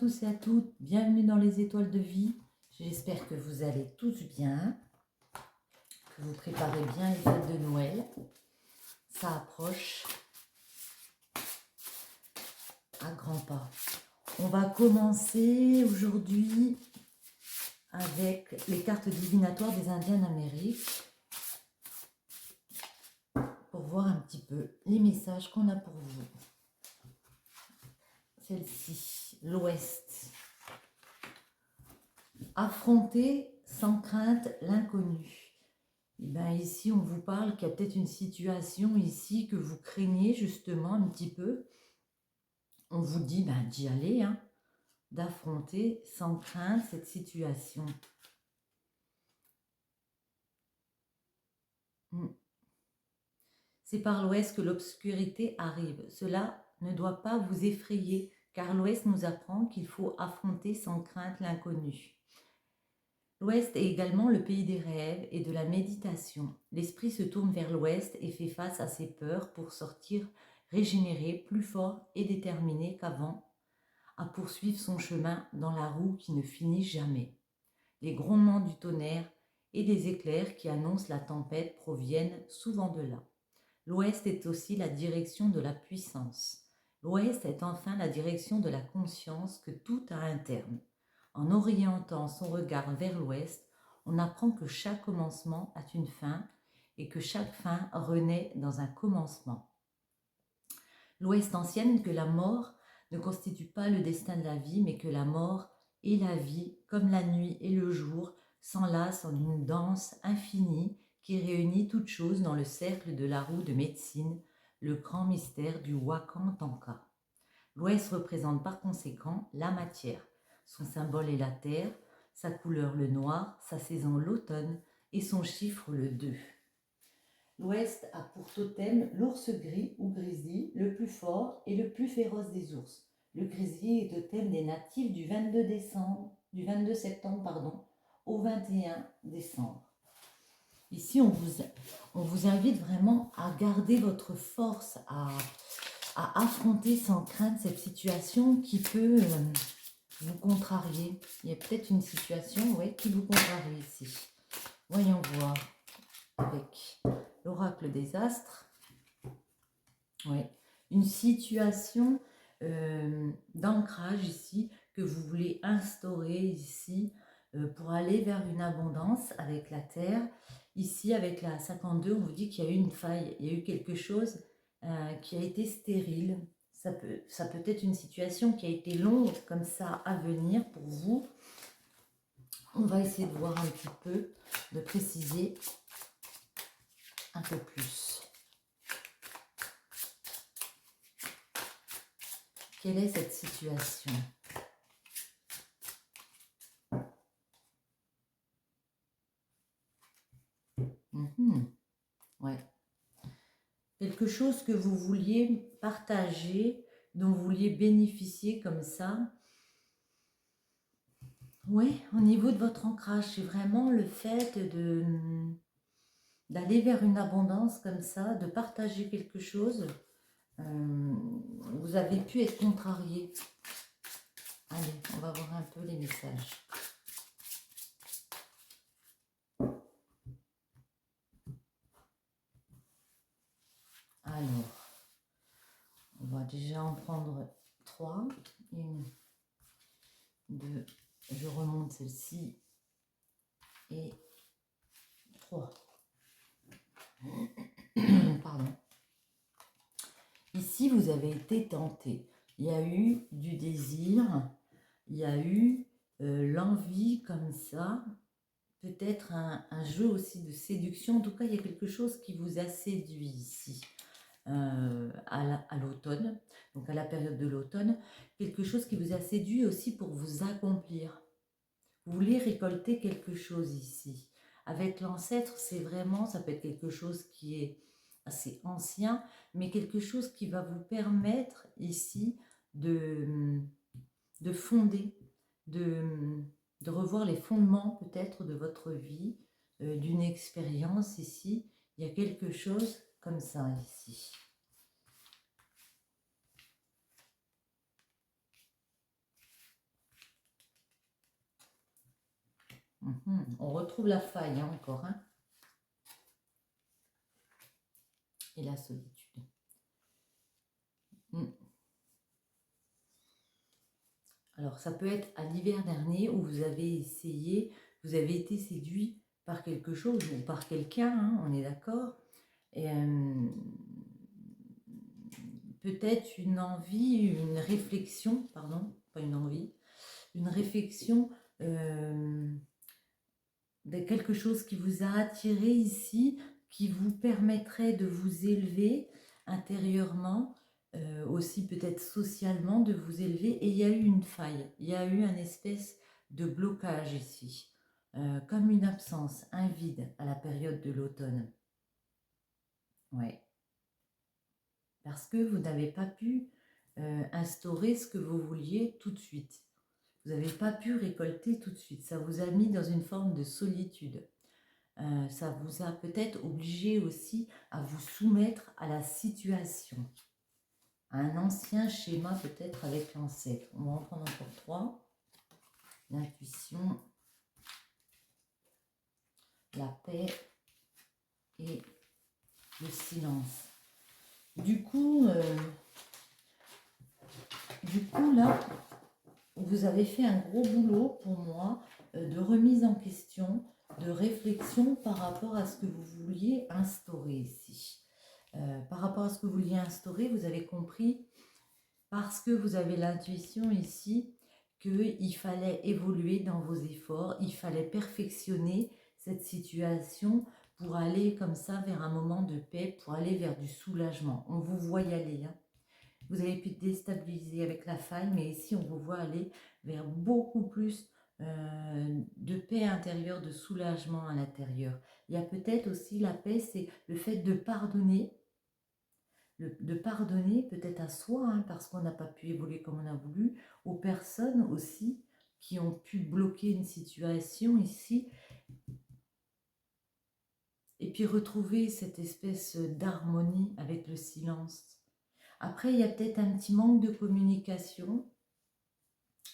tous et à toutes, bienvenue dans les étoiles de vie. J'espère que vous allez tous bien, que vous préparez bien les fêtes de Noël. Ça approche à grands pas. On va commencer aujourd'hui avec les cartes divinatoires des Indiens d'Amérique pour voir un petit peu les messages qu'on a pour vous. Celle-ci, l'Ouest. Affronter sans crainte l'inconnu. Et bien ici, on vous parle qu'il y a peut-être une situation ici que vous craignez justement un petit peu. On vous dit d'y aller, d'affronter sans crainte cette situation. C'est par l'Ouest que l'obscurité arrive. Cela ne doit pas vous effrayer, car l'Ouest nous apprend qu'il faut affronter sans crainte l'inconnu. L'Ouest est également le pays des rêves et de la méditation. L'esprit se tourne vers l'Ouest et fait face à ses peurs pour sortir régénéré, plus fort et déterminé qu'avant, à poursuivre son chemin dans la roue qui ne finit jamais. Les grondements du tonnerre et des éclairs qui annoncent la tempête proviennent souvent de là. L'Ouest est aussi la direction de la puissance. L'Ouest est enfin la direction de la conscience que tout a un terme. En orientant son regard vers l'Ouest, on apprend que chaque commencement a une fin et que chaque fin renaît dans un commencement. L'Ouest enseigne que la mort ne constitue pas le destin de la vie, mais que la mort et la vie, comme la nuit et le jour, s'enlacent en une danse infinie qui réunit toutes choses dans le cercle de la roue de médecine, le grand mystère du Wakan Tanka. L'Ouest représente par conséquent la matière. Son symbole est la terre, sa couleur le noir, sa saison l'automne et son chiffre le 2. L'Ouest a pour totem l'ours gris ou grizzly, le plus fort et le plus féroce des ours. Le grizzly est totem des natifs du 22 septembre au 21 décembre. Ici, on vous invite vraiment à garder votre force, à affronter sans crainte cette situation qui peut vous contrarier. Il y a peut-être une situation qui vous contrarie ici. Voyons voir avec l'oracle des astres. Une situation d'ancrage ici que vous voulez instaurer ici pour aller vers une abondance avec la terre. Ici, avec la 52, on vous dit qu'il y a eu une faille, il y a eu quelque chose qui a été stérile. Ça peut être une situation qui a été longue comme ça à venir pour vous. On va essayer de voir un petit peu, de préciser un peu plus. Quelle est cette situation ? Quelque chose que vous vouliez partager, dont vous vouliez bénéficier comme ça. Oui, au niveau de votre ancrage, c'est vraiment le fait d'aller vers une abondance comme ça, de partager quelque chose. Vous avez pu être contrarié. Allez, on va voir un peu les messages. Alors, on va déjà en prendre 3. 1, 2, je remonte celle-ci et 3. Pardon. Ici, vous avez été tenté. Il y a eu du désir, il y a eu l'envie comme ça, peut-être un jeu aussi de séduction. En tout cas, il y a quelque chose qui vous a séduit ici. À l'automne, donc à la période de l'automne, quelque chose qui vous a séduit aussi pour vous accomplir. Vous voulez récolter quelque chose ici. Avec l'ancêtre, c'est vraiment, ça peut être quelque chose qui est assez ancien, mais quelque chose qui va vous permettre ici de fonder, de revoir les fondements peut-être de votre vie, d'une expérience ici. Il y a quelque chose comme ça ici. On retrouve la faille hein, encore. Hein. Et la solitude. Alors, ça peut être à l'hiver dernier où vous avez essayé, vous avez été séduit par quelque chose ou par quelqu'un, hein, on est d'accord. Et peut-être une envie, une réflexion, pardon, pas une envie, une réflexion de quelque chose qui vous a attiré ici, qui vous permettrait de vous élever intérieurement, aussi peut-être socialement, de vous élever. Et il y a eu une faille, il y a eu un espèce de blocage ici, comme une absence, un vide à la période de l'automne. Ouais. Parce que vous n'avez pas pu instaurer ce que vous vouliez tout de suite. Vous n'avez pas pu récolter tout de suite. Ça vous a mis dans une forme de solitude. Ça vous a peut-être obligé aussi à vous soumettre à la situation. À un ancien schéma peut-être avec l'ancêtre. On va en prendre encore 3. L'intuition, la paix et le silence. Du coup là, vous avez fait un gros boulot pour moi de remise en question, de réflexion par rapport à ce que vous vouliez instaurer ici. Par rapport à ce que vous vouliez instaurer, vous avez compris, parce que vous avez l'intuition ici, qu'il fallait évoluer dans vos efforts, il fallait perfectionner cette situation pour aller comme ça vers un moment de paix, pour aller vers du soulagement. On vous voit y aller, hein. Vous avez pu déstabiliser avec la faille, mais ici on vous voit aller vers beaucoup plus de paix intérieure, de soulagement à l'intérieur. Il y a peut-être aussi la paix, c'est le fait de pardonner, de pardonner peut-être à soi, hein, parce qu'on n'a pas pu évoluer comme on a voulu, aux personnes aussi qui ont pu bloquer une situation ici, et puis retrouver cette espèce d'harmonie avec le silence. Après, il y a peut-être un petit manque de communication.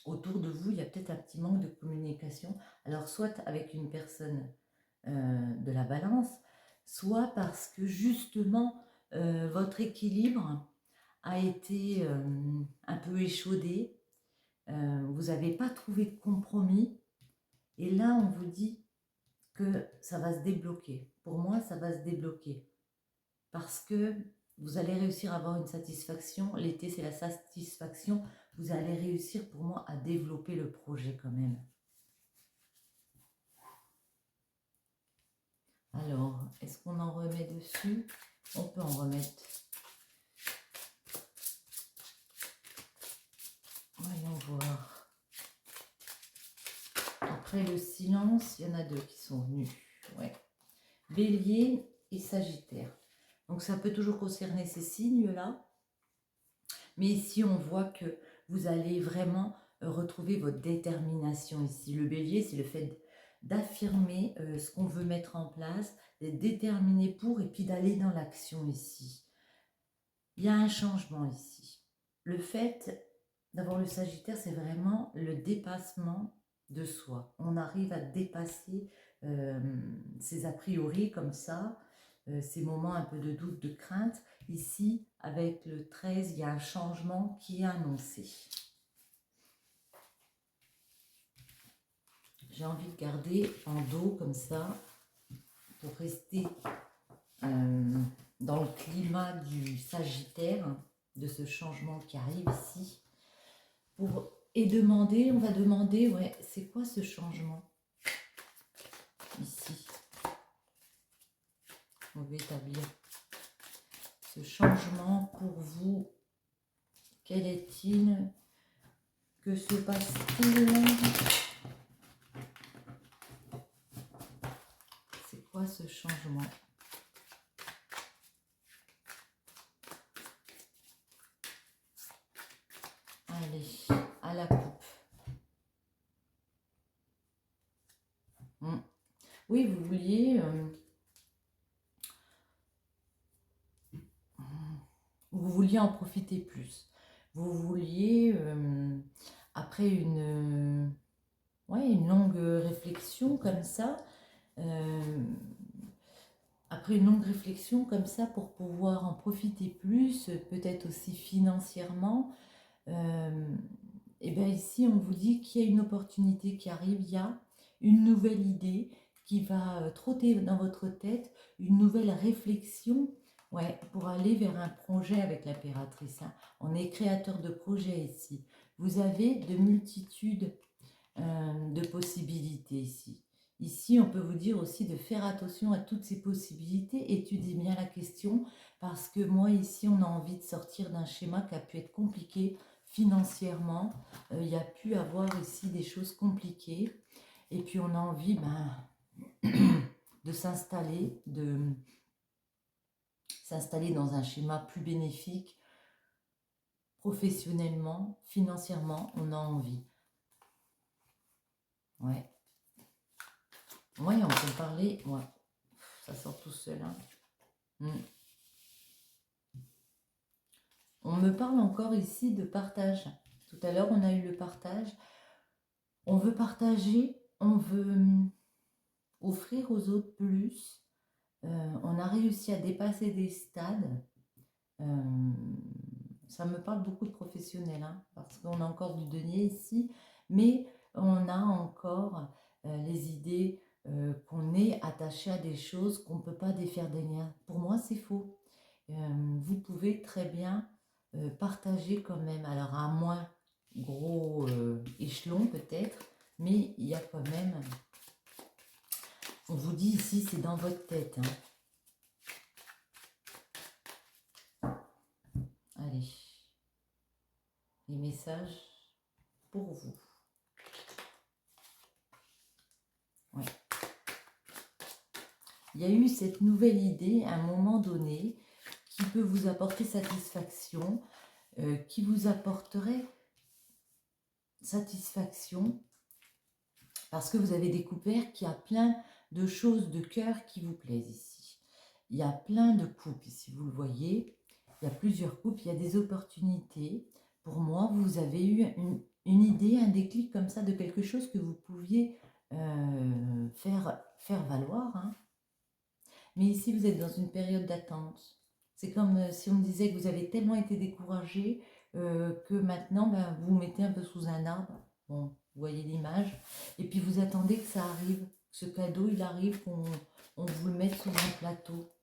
Autour de vous, il y a peut-être un petit manque de communication. Alors, soit avec une personne de la balance, soit parce que justement, votre équilibre a été un peu échaudé. Vous n'avez pas trouvé de compromis. Et là, on vous dit que ça va se débloquer. Pour moi, ça va se débloquer. Parce que vous allez réussir à avoir une satisfaction. L'été, c'est la satisfaction. Vous allez réussir, pour moi, à développer le projet quand même. Alors, est-ce qu'on en remet dessus? On peut en remettre. Voyons voir. Après le silence, il y en a 2 qui sont venus. Ouais. Bélier et Sagittaire. Donc, ça peut toujours concerner ces signes-là. Mais ici, on voit que vous allez vraiment retrouver votre détermination ici. Le Bélier, c'est le fait d'affirmer ce qu'on veut mettre en place, d'être déterminé pour, et puis d'aller dans l'action ici. Il y a un changement ici. Le fait d'avoir le Sagittaire, c'est vraiment le dépassement de soi. On arrive à dépasser ces a priori comme ça, ces moments un peu de doute, de crainte. Ici, avec le 13, il y a un changement qui est annoncé. J'ai envie de garder en dos comme ça, pour rester dans le climat du Sagittaire, de ce changement qui arrive ici. Et demander, on va demander, ouais, c'est quoi ce changement ici? On va établir ce changement pour vous. Quel est-il? Que se passe-t-il? C'est quoi ce changement? Allez, à la coupe. Oui, vous vouliez... vous vouliez en profiter plus. Vous vouliez, après une... ouais, une longue réflexion comme ça. Après une longue réflexion comme ça, pour pouvoir en profiter plus, peut-être aussi financièrement, et bien ici on vous dit qu'il y a une opportunité qui arrive, il y a une nouvelle idée qui va trotter dans votre tête, une nouvelle réflexion, ouais, pour aller vers un projet avec l'impératrice, hein. On est créateur de projet ici. Vous avez de multitudes de possibilités ici. Ici, on peut vous dire aussi de faire attention à toutes ces possibilités. Étudiez bien la question, parce que moi, ici, on a envie de sortir d'un schéma qui a pu être compliqué financièrement. Il y a pu avoir ici des choses compliquées. Et puis, on a envie de s'installer, dans un schéma plus bénéfique, professionnellement, financièrement, on a envie. Ouais. Ouais, on peut parler. Ouais. Ça sort tout seul, hein. On me parle encore ici de partage. Tout à l'heure, on a eu le partage. On veut partager, on veut offrir aux autres plus. On a réussi à dépasser des stades. Ça me parle beaucoup de professionnels, hein, parce qu'on a encore du denier ici, mais on a encore les idées qu'on est attaché à des choses qu'on ne peut pas défaire des liens. Pour moi, c'est faux. Vous pouvez très bien partager quand même, alors à moins gros échelon peut-être, mais il y a quand même, on vous dit ici, c'est dans votre tête, hein. Allez, les messages pour vous. Ouais. Il y a eu cette nouvelle idée à un moment donné qui peut vous apporter satisfaction, qui vous apporterait satisfaction parce que vous avez découvert qu'il y a plein de choses de cœur qui vous plaisent ici. Il y a plein de couples ici, vous le voyez. Il y a plusieurs couples, il y a des opportunités. Pour moi, vous avez eu une idée, un déclic comme ça de quelque chose que vous pouviez faire valoir, hein. Mais ici, vous êtes dans une période d'attente. C'est comme si on me disait que vous avez tellement été découragé que maintenant, ben, vous vous mettez un peu sous un arbre. Bon, vous voyez l'image. Et puis, vous attendez que ça arrive. Ce cadeau, il arrive, qu'on vous le mette sous un plateau.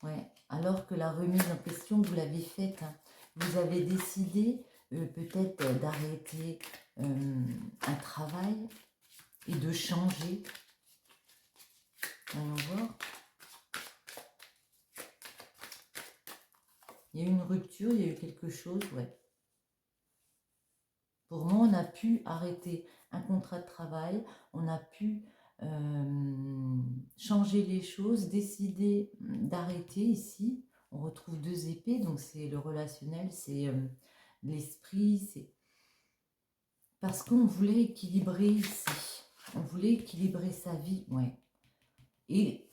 Ouais. Alors que la remise en question, vous l'avez faite, hein. Vous avez décidé peut-être d'arrêter un travail et de changer. Voyons voir. Il y a eu une rupture, il y a eu quelque chose, ouais. Pour moi, on a pu arrêter un contrat de travail, on a pu changer les choses, décider d'arrêter ici. On retrouve deux épées, donc c'est le relationnel, c'est l'esprit, c'est parce qu'on voulait équilibrer ici. On voulait équilibrer sa vie, ouais. Et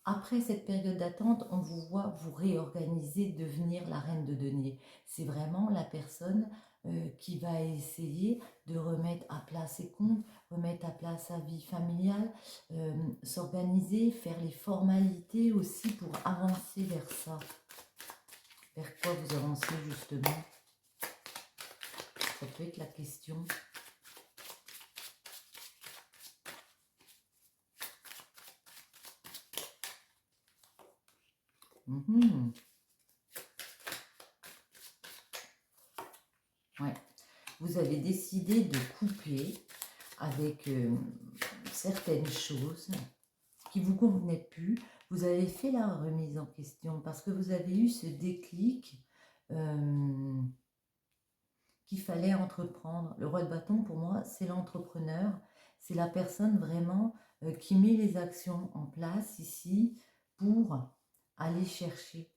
après cette période d'attente, on vous voit vous réorganiser, devenir la reine de denier. C'est vraiment la personne qui va essayer de remettre à plat ses comptes, remettre à plat sa vie familiale, s'organiser, faire les formalités aussi pour avancer vers ça. Vers quoi vous avancez justement? Ça peut être la question. Ouais. Vous avez décidé de couper avec certaines choses qui ne vous convenaient plus. Vous avez fait la remise en question parce que vous avez eu ce déclic qu'il fallait entreprendre. Le roi de bâton, pour moi, c'est l'entrepreneur. C'est la personne vraiment qui met les actions en place ici pour aller chercher.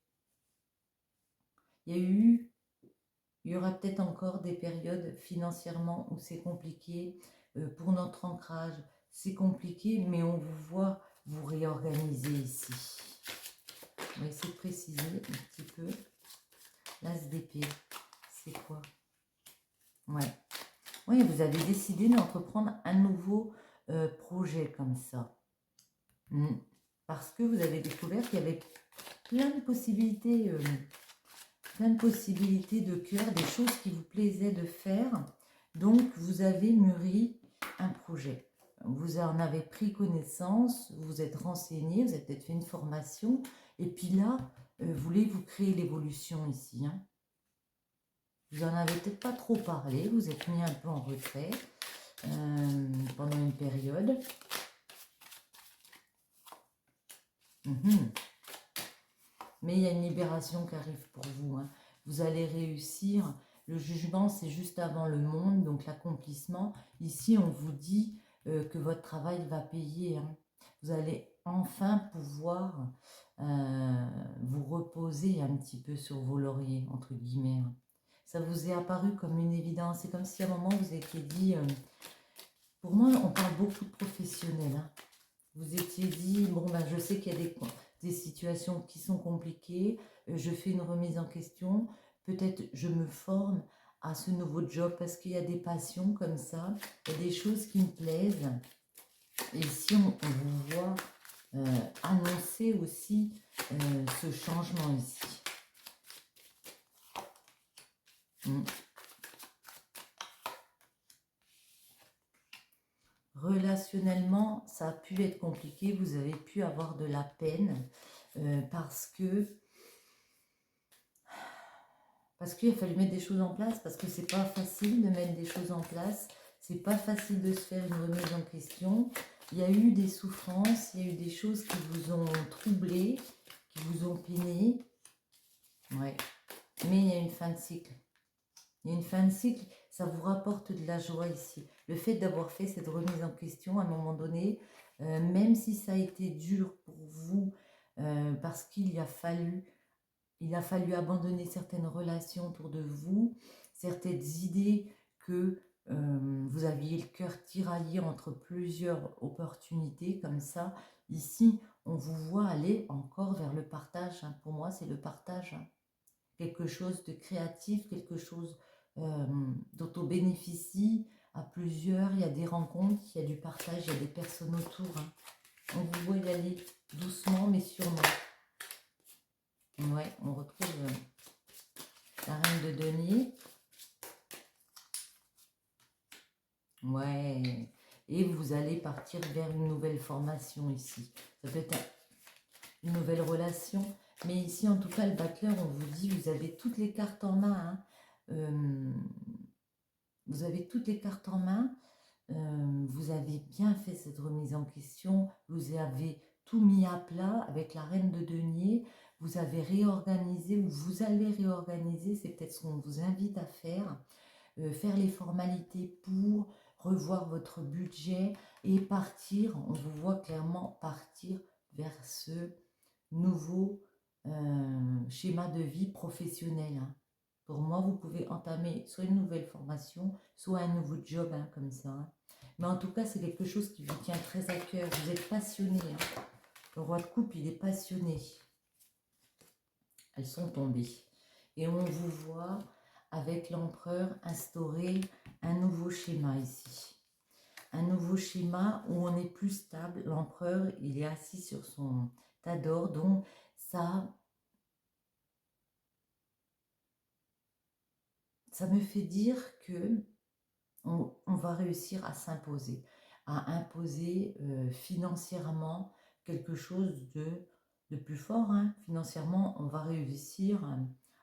Il y aura peut-être encore des périodes financièrement où c'est compliqué. Pour notre ancrage, c'est compliqué, mais on vous voit vous réorganiser ici. On va essayer de préciser un petit peu. L'as d'épée, c'est quoi? Ouais. Oui, vous avez décidé d'entreprendre un nouveau projet comme ça. Parce que vous avez découvert qu'il y avait plein de possibilités, de cœur, des choses qui vous plaisaient de faire. Donc, vous avez mûri un projet. Vous en avez pris connaissance, vous vous êtes renseigné, vous avez peut-être fait une formation. Et puis là, voulez-vous créer l'évolution ici, hein? Vous n'en avez peut-être pas trop parlé, vous êtes mis un peu en retrait pendant une période. Mais il y a une libération qui arrive pour vous, hein. Vous allez réussir. Le jugement, c'est juste avant le monde, donc l'accomplissement. Ici, on vous dit que votre travail va payer, hein. Vous allez enfin pouvoir vous reposer un petit peu sur vos lauriers, entre guillemets, hein. Ça vous est apparu comme une évidence. C'est comme si à un moment, vous étiez dit... pour moi, on parle beaucoup de professionnels, hein. Vous étiez dit, bon, ben, je sais qu'il y a des situations qui sont compliquées, je fais une remise en question, peut-être je me forme à ce nouveau job parce qu'il y a des passions comme ça, il y a des choses qui me plaisent. Et si on vous voit annoncer aussi ce changement ici. Relationnellement, ça a pu être compliqué, vous avez pu avoir de la peine parce qu'il a fallu mettre des choses en place, parce que c'est pas facile de mettre des choses en place, c'est pas facile de se faire une remise en question. Il y a eu des souffrances, il y a eu des choses qui vous ont troublé, qui vous ont peiné. Ouais. Mais il y a une fin de cycle. Il y a une fin de cycle, ça vous rapporte de la joie ici. Le fait d'avoir fait cette remise en question à un moment donné, même si ça a été dur pour vous, parce qu'il a fallu abandonner certaines relations autour de vous, certaines idées que vous aviez le cœur tiraillé entre plusieurs opportunités comme ça. Ici, on vous voit aller encore vers le partage, hein. Pour moi, c'est le partage, hein. Quelque chose de créatif, quelque chose dont on bénéficie à plusieurs. Il y a des rencontres, il y a du partage, il y a des personnes autour, hein. On vous voit y aller doucement mais sûrement. Ouais, on retrouve la reine de denier. Ouais, et vous allez partir vers une nouvelle formation ici. Ça peut être une nouvelle relation. Mais ici, en tout cas, le battleur, on vous dit, vous avez toutes les cartes en main, hein. Vous avez toutes les cartes en main. Vous avez bien fait cette remise en question. Vous avez tout mis à plat avec la reine de denier. Vous avez réorganisé ou vous allez réorganiser. C'est peut-être ce qu'on vous invite à faire. Faire les formalités pour revoir votre budget et partir. On vous voit clairement partir vers ce nouveau schéma de vie professionnel, hein. Pour moi, vous pouvez entamer soit une nouvelle formation, soit un nouveau job, hein, comme ça, hein. Mais en tout cas, c'est quelque chose qui vous tient très à cœur. Vous êtes passionné, hein. Le roi de coupe, il est passionné. Elles sont tombées. Et on vous voit avec l'empereur instaurer un nouveau schéma ici. Un nouveau schéma où on est plus stable. L'empereur, il est assis sur son tas d'or, donc ça me fait dire que on va réussir à s'imposer, à imposer financièrement quelque chose de plus fort, hein. Financièrement, on va réussir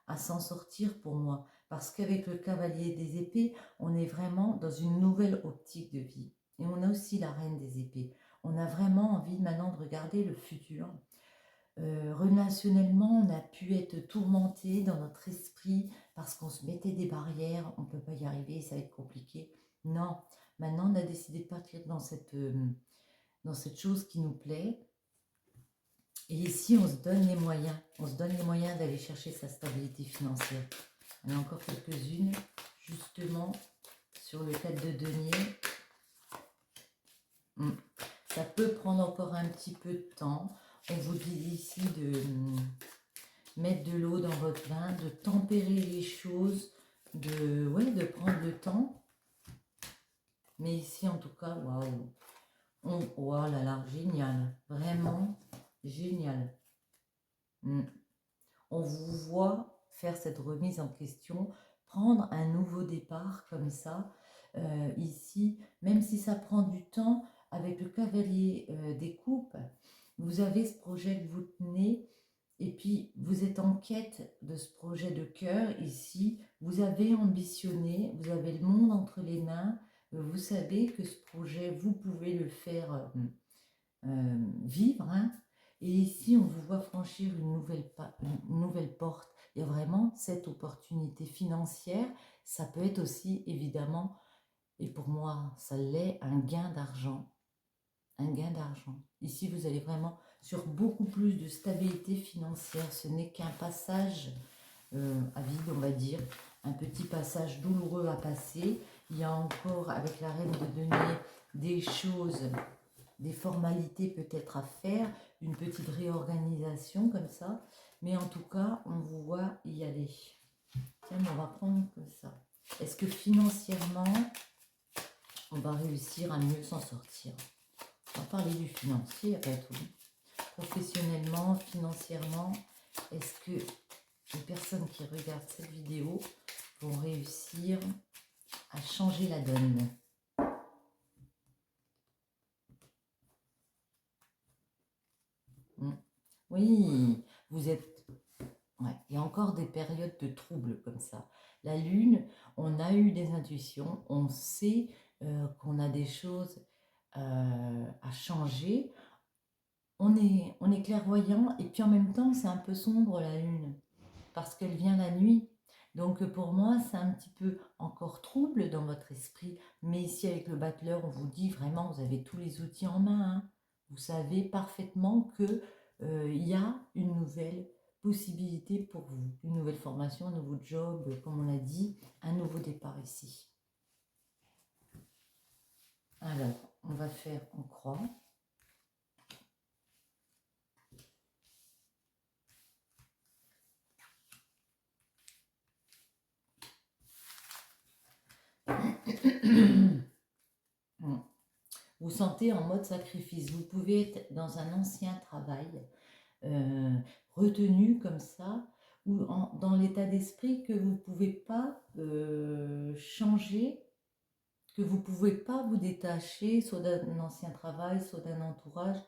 à s'en sortir pour moi. Parce qu'avec le cavalier des épées, on est vraiment dans une nouvelle optique de vie. Et on a aussi la reine des épées. On a vraiment envie maintenant de regarder le futur. Relationnellement, on a pu être tourmenté dans notre esprit parce qu'on se mettait des barrières, on ne peut pas y arriver, ça va être compliqué. Non, maintenant on a décidé de partir dans cette chose qui nous plaît. Et ici, on se donne les moyens. On se donne les moyens d'aller chercher sa stabilité financière. Il y en a encore quelques-unes, justement, sur le 4 de denier. Ça peut prendre encore un petit peu de temps. On vous dit ici de mettre de l'eau dans votre vin, de tempérer les choses, de prendre le temps. Mais ici, en tout cas, waouh. Oh là là, génial. Vraiment génial. On vous voit faire cette remise en question, prendre un nouveau départ comme ça. Ici, même si ça prend du temps, avec le cavalier des coupes, vous avez ce projet que vous tenez et puis vous êtes en quête de ce projet de cœur ici. Vous avez ambitionné, vous avez le monde entre les mains. Vous savez que ce projet, vous pouvez le faire vivre, hein. Et ici, on vous voit franchir une nouvelle porte. Il y a vraiment cette opportunité financière. Ça peut être aussi, évidemment, et pour moi, ça l'est, un gain d'argent. Un gain d'argent. Ici, vous allez vraiment sur beaucoup plus de stabilité financière. Ce n'est qu'un passage à vide, on va dire. Un petit passage douloureux à passer. Il y a encore, avec la reine de denier, des choses, des formalités peut-être à faire, une petite réorganisation comme ça. Mais en tout cas, on vous voit y aller. Tiens, on va prendre comme ça. Est-ce que financièrement, on va réussir à mieux s'en sortir? On va parler du financier après tout. Professionnellement, financièrement, est-ce que les personnes qui regardent cette vidéo vont réussir à changer la donne? Oui, vous êtes... Ouais, il y a encore des périodes de troubles comme ça. La lune, on a eu des intuitions, on sait qu'on a des choses à changer. On est clairvoyant et puis en même temps, c'est un peu sombre la lune parce qu'elle vient la nuit. Donc pour moi, c'est un petit peu encore trouble dans votre esprit. Mais ici, avec le battleur, on vous dit vraiment, vous avez tous les outils en main, hein. Vous savez parfaitement que il y a une nouvelle possibilité pour vous. Une nouvelle formation, un nouveau job, comme on l'a dit, un nouveau départ ici. Alors, on va faire en croix. Vous sentez en mode sacrifice. Vous pouvez être dans un ancien travail, retenu comme ça, ou dans l'état d'esprit que vous ne pouvez pas changer, que vous ne pouvez pas vous détacher, soit d'un ancien travail, soit d'un entourage.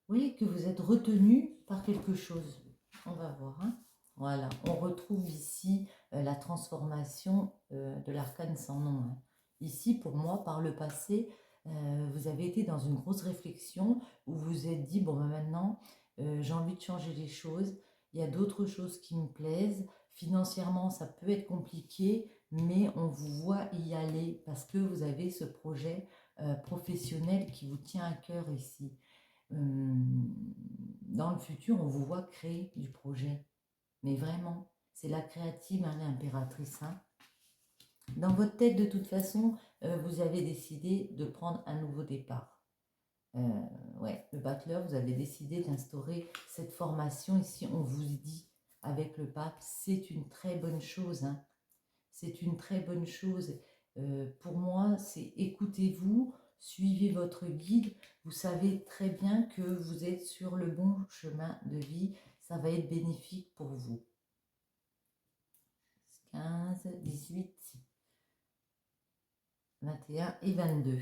Oui, que vous êtes retenu par quelque chose. On va voir, hein. Voilà, on retrouve ici la transformation de l'arcane sans nom, hein. Ici, pour moi, par le passé, vous avez été dans une grosse réflexion où vous vous êtes dit, bon, ben maintenant, j'ai envie de changer les choses, il y a d'autres choses qui me plaisent, financièrement, ça peut être compliqué, mais on vous voit y aller parce que vous avez ce projet professionnel qui vous tient à cœur ici. Dans le futur, on vous voit créer du projet. Mais vraiment, c'est la créative, hein, l'impératrice, hein. Dans votre tête, de toute façon, vous avez décidé de prendre un nouveau départ. Ouais, le battleur, vous avez décidé d'instaurer cette formation. Ici, on vous dit, avec le pape, c'est une très bonne chose, hein. C'est une très bonne chose. Pour moi, c'est écoutez-vous, suivez votre guide. Vous savez très bien que vous êtes sur le bon chemin de vie. Ça va être bénéfique pour vous. 15, 18, 21 et 22.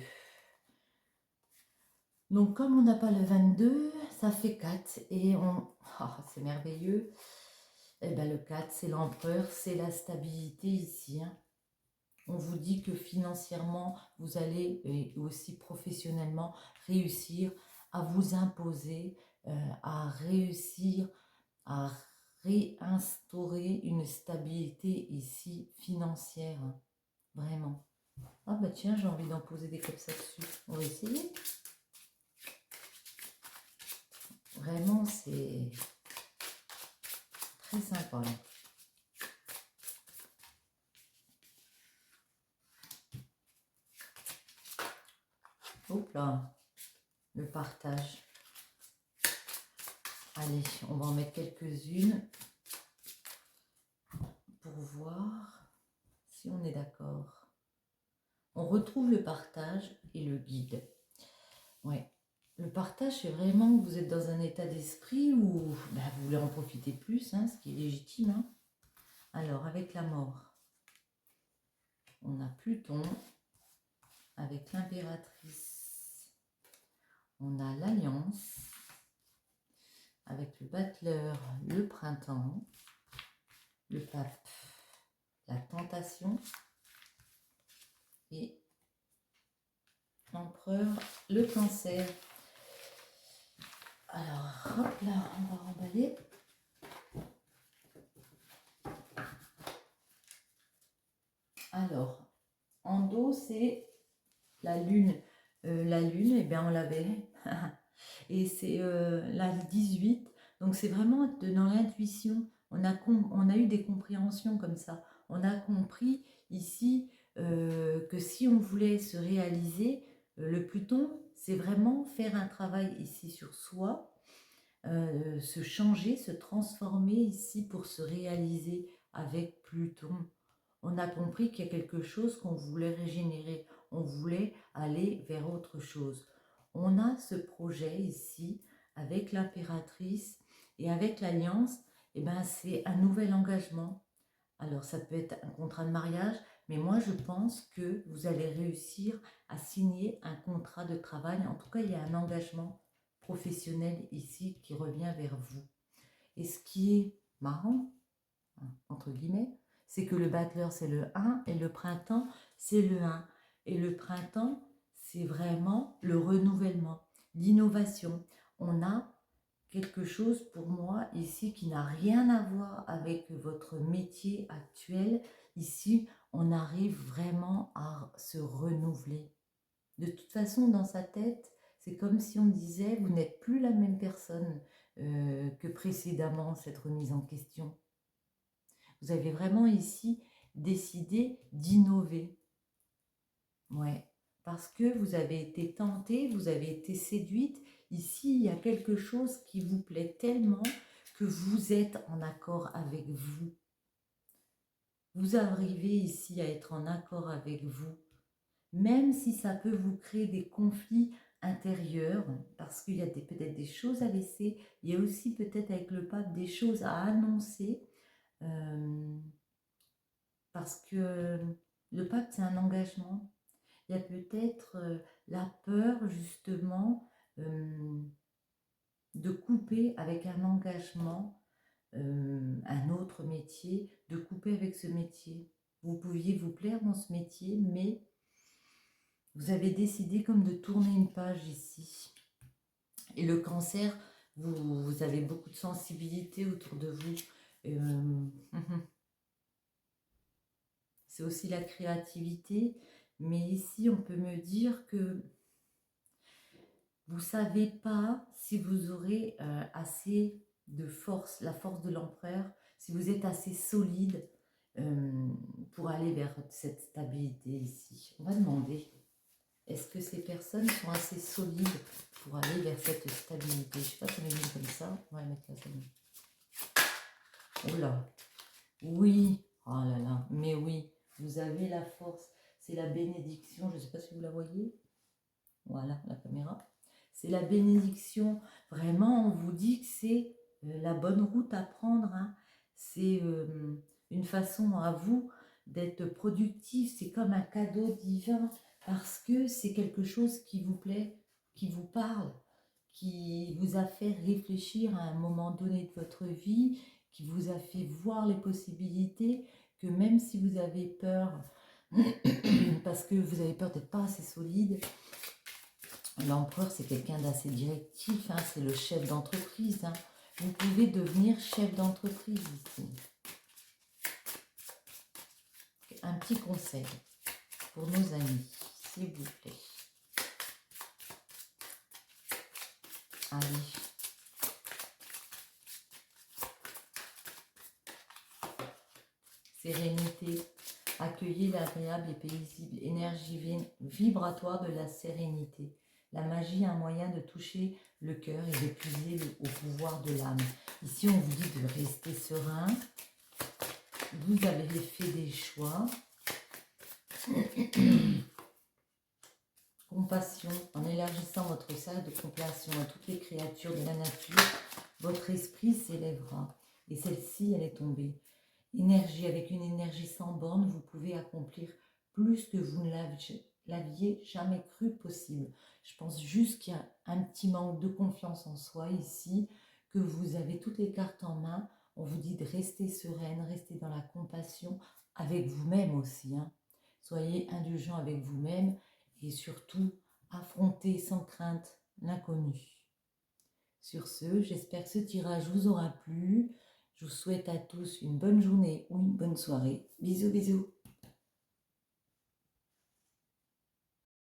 Donc, comme on n'a pas le 22, ça fait 4. Et on... Oh, c'est merveilleux. Et bien, le 4, c'est l'empereur, c'est la stabilité ici, hein. On vous dit que financièrement, vous allez, et aussi professionnellement, réussir à vous imposer, à réussir à réinstaurer une stabilité ici financière. Hein. Vraiment. Ah bah tiens, j'ai envie d'en poser des comme ça dessus. On va essayer. Vraiment, c'est très sympa. Là. Hop là, le partage. Allez, on va en mettre quelques-unes pour voir si on est d'accord. On retrouve le partage et le guide. Ouais. Le partage, c'est vraiment que vous êtes dans un état d'esprit où bah, vous voulez en profiter plus, hein, ce qui est légitime. Hein. Alors, avec la mort, on a Pluton, avec l'impératrice, on a l'alliance, avec le battleur, le printemps, le pape, la tentation et l'empereur, le cancer. Alors, hop là, on va remballer. Alors, en dos, c'est la lune. La lune, eh bien, on l'avait. Et c'est la 18. Donc, c'est vraiment dans l'intuition. On a eu des compréhensions comme ça. On a compris ici que si on voulait se réaliser, le Pluton, c'est vraiment faire un travail ici sur soi, se changer, se transformer ici pour se réaliser avec Pluton. On a compris qu'il y a quelque chose qu'on voulait régénérer, on voulait aller vers autre chose. On a ce projet ici avec l'impératrice et avec l'alliance, et ben c'est un nouvel engagement. Alors ça peut être un contrat de mariage, mais moi je pense que vous allez réussir à signer un contrat de travail. En tout cas, il y a un engagement professionnel ici qui revient vers vous. Et ce qui est marrant, entre guillemets, c'est que le battleur c'est le 1 et le printemps c'est le 1. Et le printemps, c'est vraiment le renouvellement, l'innovation. On a quelque chose pour moi ici qui n'a rien à voir avec votre métier actuel. Ici, on arrive vraiment à se renouveler. De toute façon, dans sa tête, c'est comme si on disait, vous n'êtes plus la même personne que précédemment, cette remise en question. Vous avez vraiment ici décidé d'innover. Ouais, parce que vous avez été tentée, vous avez été séduite. Ici, il y a quelque chose qui vous plaît tellement que vous êtes en accord avec vous. Vous arrivez ici à être en accord avec vous, même si ça peut vous créer des conflits intérieurs, parce qu'il y a peut-être des choses à laisser, il y a aussi peut-être avec le pape des choses à annoncer, parce que le pape c'est un engagement. Il y a peut-être la peur justement de couper avec un engagement un autre métier, de couper avec ce métier. Vous pouviez vous plaire dans ce métier, mais vous avez décidé comme de tourner une page ici. Et le cancer, vous avez beaucoup de sensibilité autour de vous. C'est aussi la créativité, mais ici on peut me dire que vous ne savez pas si vous aurez assez de force, la force de l'empereur, si vous êtes assez solide pour aller vers cette stabilité ici. On va demander, est-ce que ces personnes sont assez solides pour aller vers cette stabilité? Je ne sais pas si on va mettre comme ça. On va mettre là, ça. Oh là, oui, oh là là, mais oui, vous avez la force. C'est la bénédiction, je ne sais pas si vous la voyez. Voilà, la caméra. C'est la bénédiction. Vraiment, on vous dit que c'est la bonne route à prendre. Hein. C'est une façon à vous d'être productif. C'est comme un cadeau divin parce que c'est quelque chose qui vous plaît, qui vous parle, qui vous a fait réfléchir à un moment donné de votre vie, qui vous a fait voir les possibilités, que même si vous avez peur, parce que vous avez peur d'être pas assez solide, l'empereur, c'est quelqu'un d'assez directif, hein, c'est le chef d'entreprise. Hein. Vous pouvez devenir chef d'entreprise ici. Un petit conseil pour nos amis, s'il vous plaît. Allez. Sérénité. Accueillez l'agréable et paisible énergie vibratoire de la sérénité. La magie est un moyen de toucher le cœur et de puiser au pouvoir de l'âme. Ici, on vous dit de rester serein. Vous avez fait des choix. compassion, en élargissant votre cercle de compassion à toutes les créatures de la nature, votre esprit s'élèvera. Et celle-ci, elle est tombée. Énergie, avec une énergie sans borne, vous pouvez accomplir plus que vous ne l'aviez jamais cru possible. Je pense juste qu'il y a un petit manque de confiance en soi ici, que vous avez toutes les cartes en main. On vous dit de rester sereine, rester dans la compassion avec vous-même aussi. Soyez indulgent avec vous-même et surtout affrontez sans crainte l'inconnu. Sur ce, j'espère que ce tirage vous aura plu. Je vous souhaite à tous une bonne journée ou une bonne soirée. Bisous, bisous.